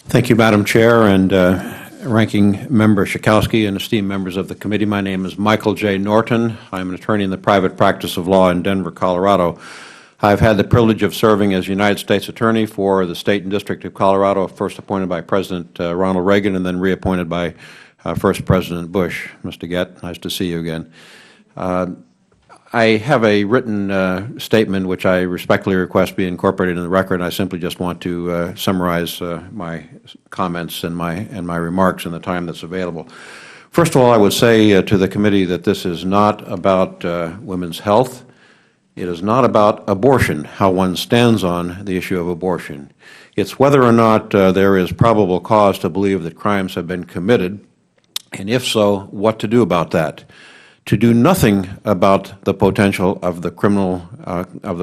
Thank you, Madam Chair, and Ranking Member Schakowsky and esteemed members of the committee. My name is Michael J. Norton. I'm an attorney in the private practice of law in Denver, Colorado. I've had the privilege of serving as United States Attorney for the State and District of Colorado, first appointed by President Ronald Reagan and then reappointed by first President Bush. Mr. Gett, nice to see you again. I have a written statement which I respectfully request be incorporated in the record. I simply just want to summarize my comments and my remarks in the time that's available. First of all, I would say to the committee that this is not about women's health. It is not about abortion, how one stands on the issue of abortion. It's whether or not there is probable cause to believe that crimes have been committed, and if so, what to do about that. To do nothing about the potential of the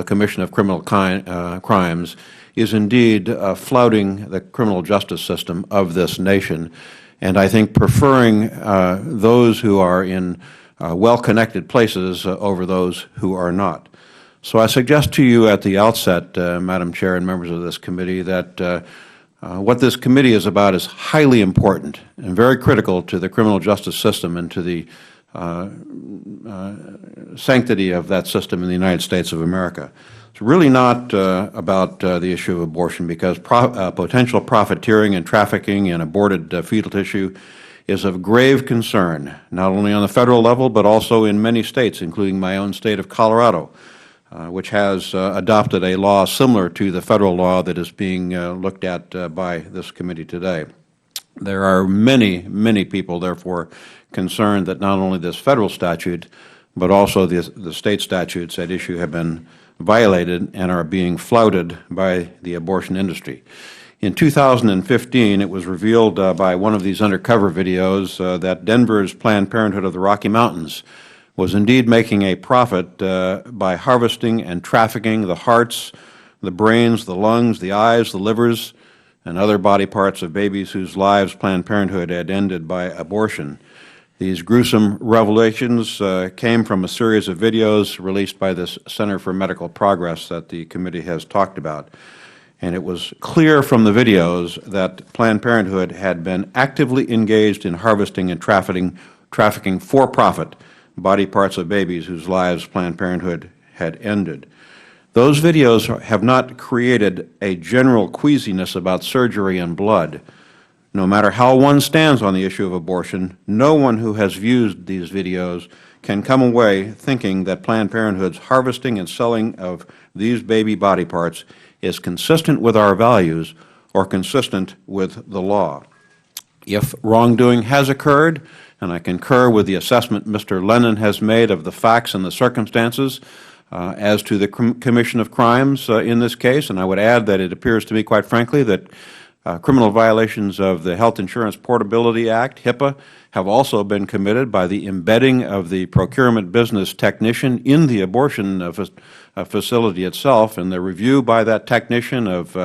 commission of criminal crimes is indeed flouting the criminal justice system of this nation, and I think preferring those who are in well-connected places over those who are not. So I suggest to you at the outset, Madam Chair and members of this committee, that what this committee is about is highly important and very critical to the criminal justice system and to the sanctity of that system in the United States of America. It's really not about the issue of abortion, because potential profiteering and trafficking in aborted fetal tissue is of grave concern, not only on the federal level but also in many states, including my own state of Colorado, which has adopted a law similar to the federal law that is being looked at by this committee today. There are many, many people, therefore, concerned that not only this federal statute, but also the state statutes at issue have been violated and are being flouted by the abortion industry. In 2015, it was revealed by one of these undercover videos that Denver's Planned Parenthood of the Rocky Mountains was indeed making a profit by harvesting and trafficking the hearts, the brains, the lungs, the eyes, the livers, and other body parts of babies whose lives Planned Parenthood had ended by abortion. These gruesome revelations came from a series of videos released by this Center for Medical Progress that the committee has talked about. And it was clear from the videos that Planned Parenthood had been actively engaged in harvesting and trafficking for profit body parts of babies whose lives Planned Parenthood had ended. Those videos have not created a general queasiness about surgery and blood. No matter how one stands on the issue of abortion, no one who has viewed these videos can come away thinking that Planned Parenthood's harvesting and selling of these baby body parts is consistent with our values or consistent with the law. If wrongdoing has occurred, and I concur with the assessment Mr. Lennon has made of the facts and the circumstances as to the commission of crimes in this case, and I would add that it appears to me, quite frankly, that criminal violations of the Health Insurance Portability Act, HIPAA, have also been committed by the embedding of the procurement business technician in the abortion facility itself, and the review by that technician of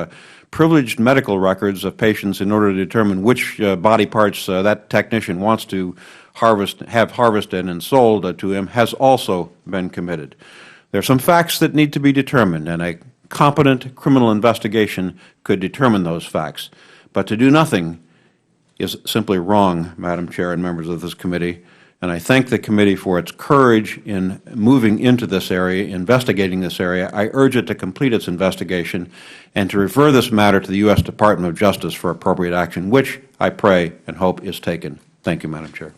privileged medical records of patients in order to determine which body parts that technician wants to have harvested and sold to him has also been committed. There are some facts that need to be determined, and a competent criminal investigation could determine those facts. But to do nothing is simply wrong, Madam Chair and members of this committee, and I thank the committee for its courage in moving into this area, investigating this area. I urge it to complete its investigation and to refer this matter to the U.S. Department of Justice for appropriate action, which I pray and hope is taken. Thank you, Madam Chair.